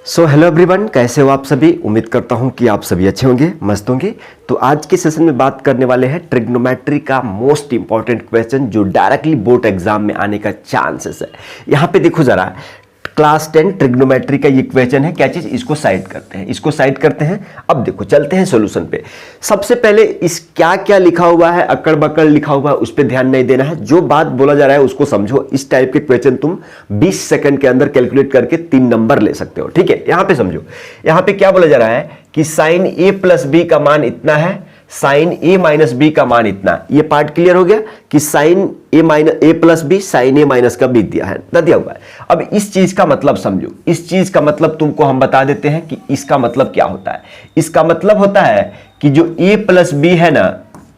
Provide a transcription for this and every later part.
So hello everyone, कैसे हो आप सभी। उम्मीद करता हूं कि आप सभी अच्छे होंगे, मस्त होंगे। तो आज के सेशन में बात करने वाले हैं ट्रिग्नोमेट्री का मोस्ट इंपॉर्टेंट क्वेश्चन जो डायरेक्टली बोर्ड एग्जाम में आने का चांसेस है। यहां पे देखो जरा, क्लास 10 ट्रिग्नोमेट्री का ये क्वेश्चन है। क्या चीज, इसको साइड करते हैं। अब देखो चलते हैं सॉल्यूशन पे। सबसे पहले इस क्या क्या लिखा हुआ है, अकड़ बकड़ लिखा हुआ है, उस पर ध्यान नहीं देना है। जो बात बोला जा रहा है उसको समझो। इस टाइप के क्वेश्चन तुम 20 सेकंड के अंदर कैलकुलेट करके 3 नंबर ले सकते हो। ठीक है, यहां पे समझो। यहां पे क्या बोला जा रहा है कि साइन ए प्लस बी का मान इतना है, साइन ए माइनस बी का मान इतना। ये पार्ट क्लियर हो गया कि साइन ए प्लस बी साइन ए माइनस का बी दिया हुआ है। अब इस चीज का मतलब समझो। इस चीज का मतलब तुमको हम बता देते हैं कि इसका मतलब क्या होता है। इसका मतलब होता है कि जो ए प्लस बी है ना,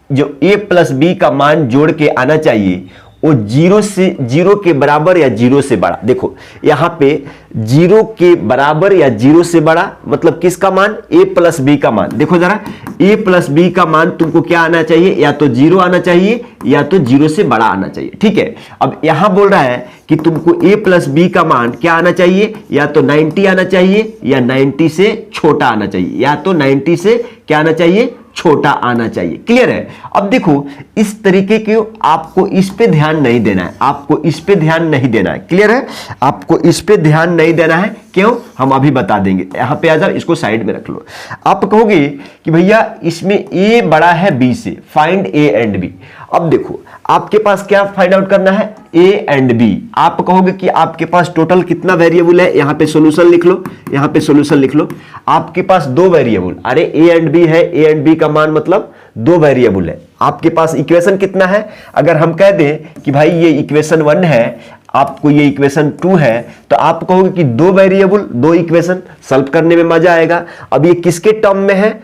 जो ए प्लस बी का मान जोड़ के आना चाहिए वो जीरो के बराबर या जीरो से बड़ा। देखो यहां पे जीरो के बराबर या जीरो से बड़ा मतलब किसका मान, ए प्लस बी का मान। देखो जरा, ए प्लस बी का मान तुमको क्या आना चाहिए, या तो जीरो आना चाहिए या तो जीरो से बड़ा आना चाहिए। ठीक है, अब यहां बोल रहा है कि तुमको ए प्लस बी का मान क्या आना चाहिए, या तो 90 आना चाहिए या 90 से छोटा आना चाहिए, या तो 90 से क्या आना चाहिए, छोटा आना चाहिए। क्लियर है। अब देखो इस तरीके के आपको इस पे ध्यान नहीं देना है, आपको इस पे ध्यान नहीं देना है। क्लियर है, आपको इस पे ध्यान नहीं देना है। क्यों, हम अभी बता देंगे। यहां पे आ जाओ, इसको साइड में रख लो। आप कहोगे कि भैया इसमें ए बड़ा है बी से, फाइंड ए एंड बी। अब देखो आपके पास क्या फाइंड आउट करना है, ए एंड बी। आप कहोगे कि आपके पास टोटल कितना वेरिएबल है, यहां पे सॉल्यूशन लिख लो, यहां पे सॉल्यूशन लिख लो। आपके पास दो वेरिएबल, अरे ए एंड बी है, ए एंड बी का मान मतलब दो वेरिएबल है। आपके पास इक्वेशन कितना है, अगर हम कह दें कि भाई ये इक्वेशन 1 है, आपको ये इक्वेशन 2 है, तो आप कहोगे कि दो वेरिएबल दो इक्वेशन, सॉल्व करने में मजा आएगा। अब ये किसके टर्म में है,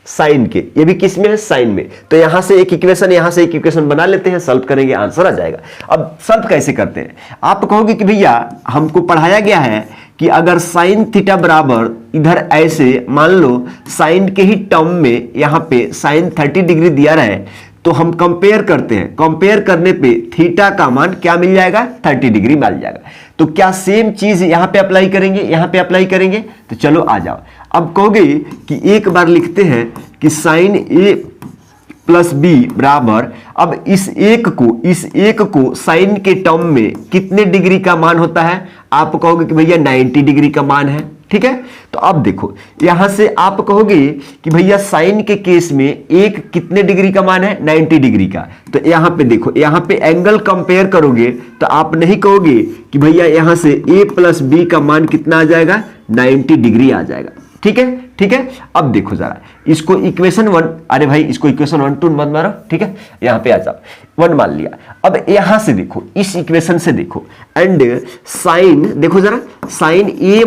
साइन के, ये भी किस में है, साइन में। तो यहां से एक इक्वेशन, यहां से एक इक्वेशन बना लेते हैं, सॉल्व करेंगे, आंसर आ जाएगा। अब सॉल्व कैसे करते हैं, आप कहोगे कि भैया हमको पढ़ाया गया है कि अगर साइन थीटा बराबर इधर ऐसे मान लो साइन के ही टर्म में यहां पे साइन 30 डिग्री दिया रहे, तो हम कंपेयर करते हैं। कंपेयर करने पे थीटा का मान क्या मिल जाएगा, 30 डिग्री मिल जाएगा। तो क्या सेम चीज यहां पे अप्लाई करेंगे, यहां पे अप्लाई करेंगे। तो चलो आ जाओ। अब कहोगे कि एक बार लिखते हैं कि साइन ए प्लस बी बराबर, अब इस एक को साइन के टर्म में कितने डिग्री का मान होता है, आप कहोगे कि भैया 90 डिग्री का मान है। ठीक है, तो अब देखो यहां से आप कहोगे कि भैया साइन के केस में एक कितने डिग्री का मान है, 90 डिग्री का। तो यहां पे देखो, यहां पे एंगल कंपेयर करोगे तो आप नहीं कहोगे कि भैया यहां से ए प्लस बी का मान कितना आ जाएगा, 90 डिग्री आ जाएगा। ठीक है, ठीक है। अब देखो जरा, इसको इक्वेशन 1, अरे भाई इसको इक्वेशन 1 2 मत मारो। ठीक है, यहां पे आ जाओ, 1 मान लिया। अब यहां से देखो, इस इक्वेशन से देखो, एंड साइन देखो जरा, साइन ए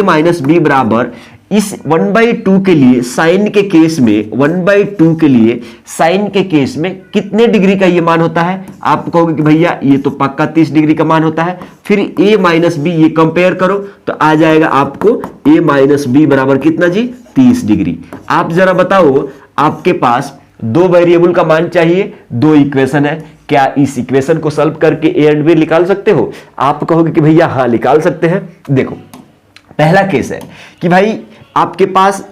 माइनस बी बराबर इस 1/2 के लिए, साइन के केस में 1/2 के लिए साइन के केस में कितने डिग्री का ये मान होता है। आप कहोगे कि भैया ये तो पक्का 30 डिग्री का मान होता है। फिर a माइनस बी ये कंपेयर करो तो आ जाएगा आपको a माइनस बी बराबर कितना जी, 30 डिग्री। आप जरा बताओ, आपके पास दो वेरिएबल का मान चाहिए, दो इक्वेशन है, क्या इस इक्वेशन को सॉल्व करके a एंड बी निकाल सकते हो। आप कहोगे कि भैया हाँ निकाल सकते हैं। देखो पहला केस है कि भाई आपके पास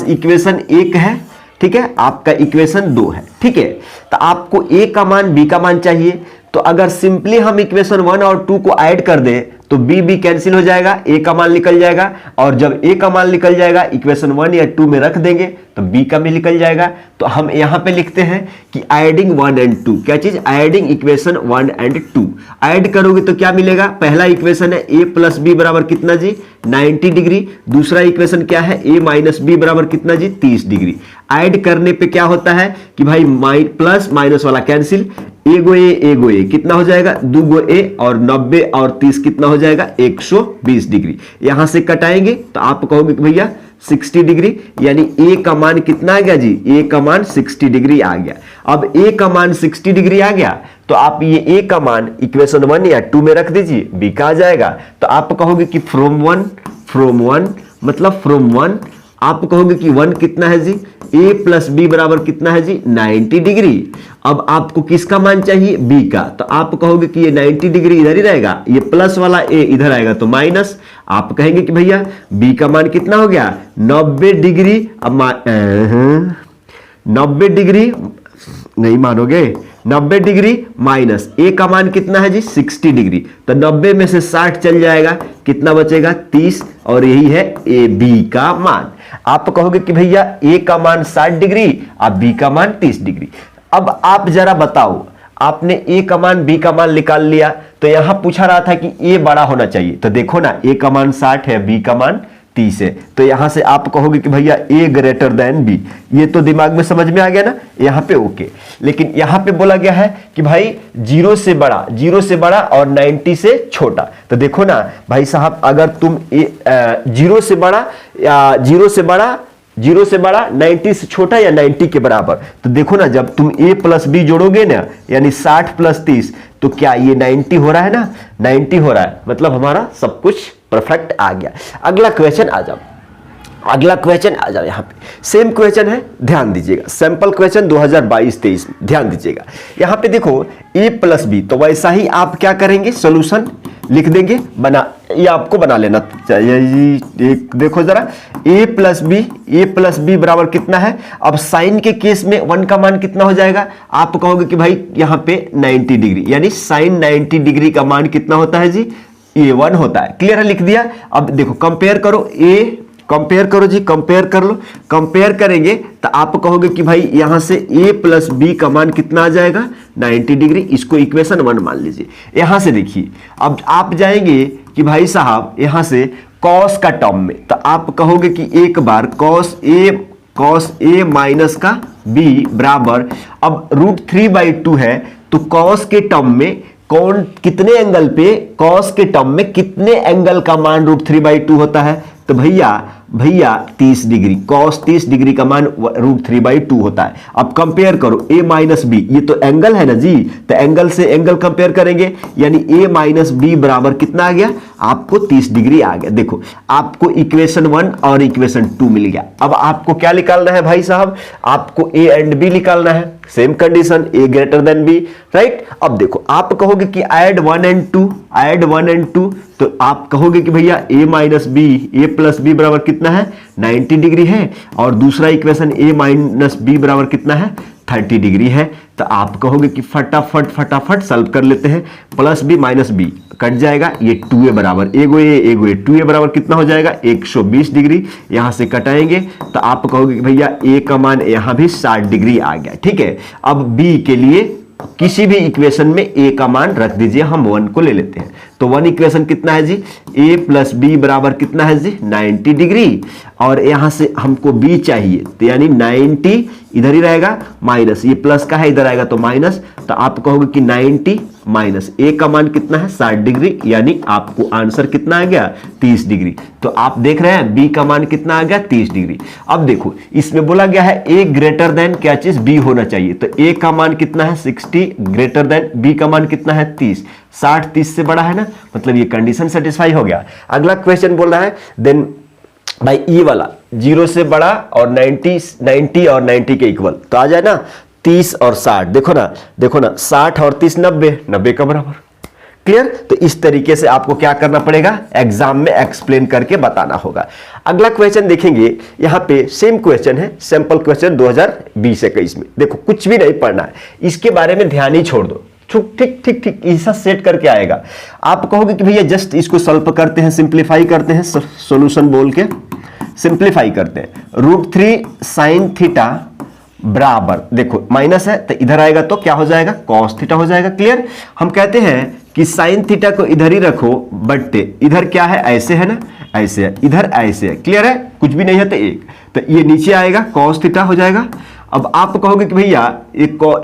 इक्वेशन 1 है, ठीक है, आपका इक्वेशन 2 है। ठीक है, तो आपको a का मान b का मान चाहिए। तो अगर सिंपली हम इक्वेशन 1 और 2 को ऐड कर दें तो b कैंसिल हो जाएगा, a का मान निकल जाएगा। और जब a का मान निकल जाएगा, इक्वेशन 1 या 2 में रख देंगे तो b का भी निकल जाएगा। तो हम यहां पे लिखते हैं कि एडिंग 1 एंड 2, क्या चीज, एडिंग इक्वेशन 1 एंड 2। ऐड करोगे तो क्या मिलेगा, पहला इक्वेशन है a प्लस बी बराबर कितना जी, 90 डिग्री। दूसरा इक्वेशन क्या है, a माइनस बी बराबर कितना जी, 30 डिग्री। ऐड करने पे क्या होता है कि भाई प्लस माइनस वाला कैंसिल, एगो ए कितना हो जाएगा, 2 गो ए, और 90 और 30 कितना हो जाएगा, 120 डिग्री। यहां से कटाएंगे तो आप कहोगे कि भैया 60 डिग्री, यानी ए का मान कितना आ गया जी, ए का मान 60 डिग्री आ गया। अब ए का मान 60 डिग्री आ गया तो आप ये ए का मान इक्वेशन 1 या 2 में रख दीजिए, बी का आ जाएगा। तो आप कहोगे कि फ्रॉम वन मतलब फ्रॉम 1 आप कहोगे कि 1 कितना है जी, a प्लस बी बराबर कितना है जी 90 डिग्री। अब आपको किसका मान चाहिए, b का, तो आप कहोगे कि ये 90 डिग्री इधर ही रहेगा, ये प्लस वाला a इधर आएगा तो माइनस। आप कहेंगे कि भैया b का मान कितना हो गया 90 डिग्री। अब 90 डिग्री नहीं मानोगे, 90 डिग्री माइनस a का मान कितना है जी 60 डिग्री, तो 90 में से 60 चल जाएगा, कितना बचेगा 30, और यही है ए बी का मान। आप कहोगे कि भैया a का मान 60 डिग्री और b का मान 30 डिग्री। अब आप जरा बताओ, आपने a का मान b का मान निकाल लिया, तो यहां पूछा रहा था कि a बड़ा होना चाहिए, तो देखो ना a का मान 60 है, b का मान 30 है, तो यहां से आप कहोगे कि भैया a ग्रेटर देन b। ये तो दिमाग में समझ में आ गया ना, यहां पे ओके। लेकिन यहां पे बोला गया है कि भाई 0 से बड़ा और 90 से छोटा, तो देखो ना भाई साहब, अगर तुम 0 से बड़ा 90 से छोटा या 90 के बराबर, तो देखो ना जब तुम a प्लस बी जोड़ोगे ना, यानी 60 प्लस 30, तो क्या ये 90 हो रहा है ना, 90 हो रहा है, मतलब हमारा सब कुछ परफेक्ट आ गया। अगला क्वेश्चन आ जाओ, यहाँ पे सेम क्वेश्चन है, ध्यान दीजिएगा, सैंपल क्वेश्चन 2022-23 में ध्यान दीजिएगा। यहाँ पे देखो a प्लस बी, तो वैसा ही आप क्या करेंगे, सोल्यूशन लिख देंगे, ये आपको बना लेना चाहिए। देखो जरा a प्लस बी बराबर कितना है। अब साइन के केस में 1 का मान कितना हो जाएगा, आप कहोगे कि भाई यहाँ पे 90 डिग्री, यानी साइन 90 डिग्री का मान कितना होता है जी, a1 होता है। क्लियर है, लिख दिया। अब देखो कंपेयर करो, कंपेयर कर लो। कंपेयर करेंगे तो आप कहोगे कि भाई यहां से a प्लस बी का मान कितना आ जाएगा 90 डिग्री, इसको इक्वेशन 1 मान लीजिए। यहां से देखिए, अब आप जाएंगे कि भाई साहब यहां से कॉस का टर्म में, तो आप कहोगे कि एक बार कॉस ए माइनस का b बराबर, अब √3/2 है, तो कॉस के टर्म में कितने एंगल पे, कॉस के टर्म में कितने एंगल का मान √3/2 होता है, तो भैया 30 डिग्री, कॉस 30 डिग्री का मान √3/2 होता है। अब कंपेयर करो a माइनस बी, ये तो एंगल है ना जी, तो एंगल से एंगल कंपेयर करेंगे, यानी a माइनस बी बराबर कितना आ गया, आपको 30 डिग्री आ गया। देखो आपको इक्वेशन 1 और इक्वेशन 2 मिल गया। अब आपको क्या निकालना है भाई साहब, आपको a एंड b निकालना है, same condition a greater than b, right. अब देखो आप कहोगे कि ऐड 1 एंड 2, तो आप कहोगे कि भैया a minus b, a plus b बराबर कितना है 90 डिग्री है, और दूसरा इक्वेशन a माइनस बी बराबर कितना है 30 डिग्री है। तो आप कहोगे कि फटाफट सॉल्व कर लेते हैं, plus b minus b cut जाएगा, ये 2a बराबर एगो ए 2a बराबर कितना हो जाएगा 120 डिग्री, यहां से कटाएंगे तो आप कहोगे कि भैया a का मान यहां भी 60 डिग्री आ गया। ठीक है, अब b के लिए किसी भी इक्वेशन में a का मान रख दीजिए, हम 1 को ले लेते हैं, तो 1 इक्वेशन कितना है जी, a प्लस बी बराबर कितना है जी 90 डिग्री, और यहां से हमको b चाहिए, तो यानी 90 इधर ही रहेगा, माइनस ये प्लस का है इधर आएगा तो माइनस, तो आप कहोगे कि 90 माइनस a का मान कितना है 60 डिग्री, यानी आपको आंसर कितना आ गया 30 डिग्री। तो आप देख रहे हैं b का मान कितना आ गया 30 डिग्री। अब देखो इसमें बोला गया है a ग्रेटर देन क्या चीज b होना चाहिए, तो a का मान कितना है 60 ग्रेटर देन b का मान कितना है 30, 60 30 से बड़ा है ना, मतलब ये कंडीशन सेटिस्फाई हो गया। अगला क्वेश्चन बोल रहा है देन भाई ये वाला 0 से बड़ा और 90 और 90 के इक्वल, तो आ जाए ना 30 और 60, देखो ना 60 और 30 90 का बराबर। क्लियर, तो इस तरीके से आपको क्या करना पड़ेगा, एग्जाम में एक्सप्लेन करके बताना होगा। अगला क्वेश्चन देखेंगे, यहां पे सेम क्वेश्चन है, सैंपल क्वेश्चन 2020-21 में। देखो कुछ भी नहीं पढ़ना है, इसके बारे में ध्यान ही छोड़ दो, ठीक ऐसा सेट करके आएगा। आप कहोगे कि भैया जस्ट इसको सॉल्व करते हैं, सिंप्लीफाई करते हैं, सॉल्यूशन बोल के सिंप्लीफाई करते हैं। √3 साइन थीटा बराबर, देखो माइनस है तो इधर आएगा तो क्या हो जाएगा कॉस थीटा हो जाएगा। क्लियर, हम कहते हैं कि साइन थीटा को इधर ही रखो, बट इधर क्या है ऐसे है ना, ऐसे है, इधर ऐसे है। क्लियर है, कुछ भी नहीं है तो एक, तो ये नीचे आएगा कॉस थीटा हो जाएगा। अब आप कहोगे कि भैया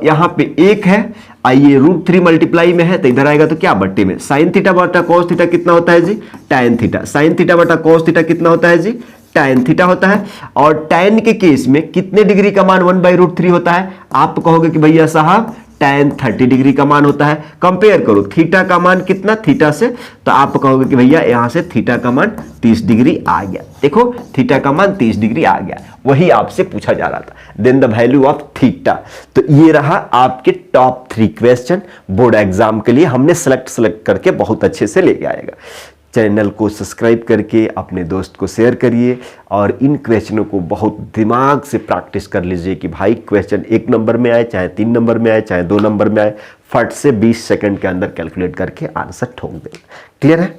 यहाँ पे एक है, आइए √3 मल्टीप्लाई में है तो इधर आएगा तो क्या बट्टे में, साइन थीटा बटा कॉस थीटा कितना होता है जी tan थीटा, साइन थीटा बटा कॉस थीटा कितना होता है जी tan थीटा होता है। और tan के केस में कितने डिग्री का मान 1/√3 होता है, आप कहोगे कि भैया साहब tan 30 डिग्री का मान होता है। कंपेयर करो थीटा का मान कितना थीटा से, तो आप कहोगे कि भैया यहां से थीटा का मान 30 डिग्री आ गया। देखो थीटा का मान 30 डिग्री आ गया, वही आपसे पूछा जा रहा था। Then the value of theta. तो ये रहा आपके टॉप 3 क्वेश्चन बोर्ड एग्जाम के लिए, हमने सेलेक्ट करके बहुत अच्छे से लेके आएगा। चैनल को सब्सक्राइब करके अपने दोस्त को शेयर करिए और इन क्वेश्चनों को बहुत दिमाग से प्रैक्टिस कर लीजिए कि भाई क्वेश्चन 1 नंबर में आए, चाहे 3 नंबर में आए, चाहे 2 नंबर में आए, फट से 20 सेकंड के अंदर कैलकुलेट करके आंसर ठोक दें। क्लियर है?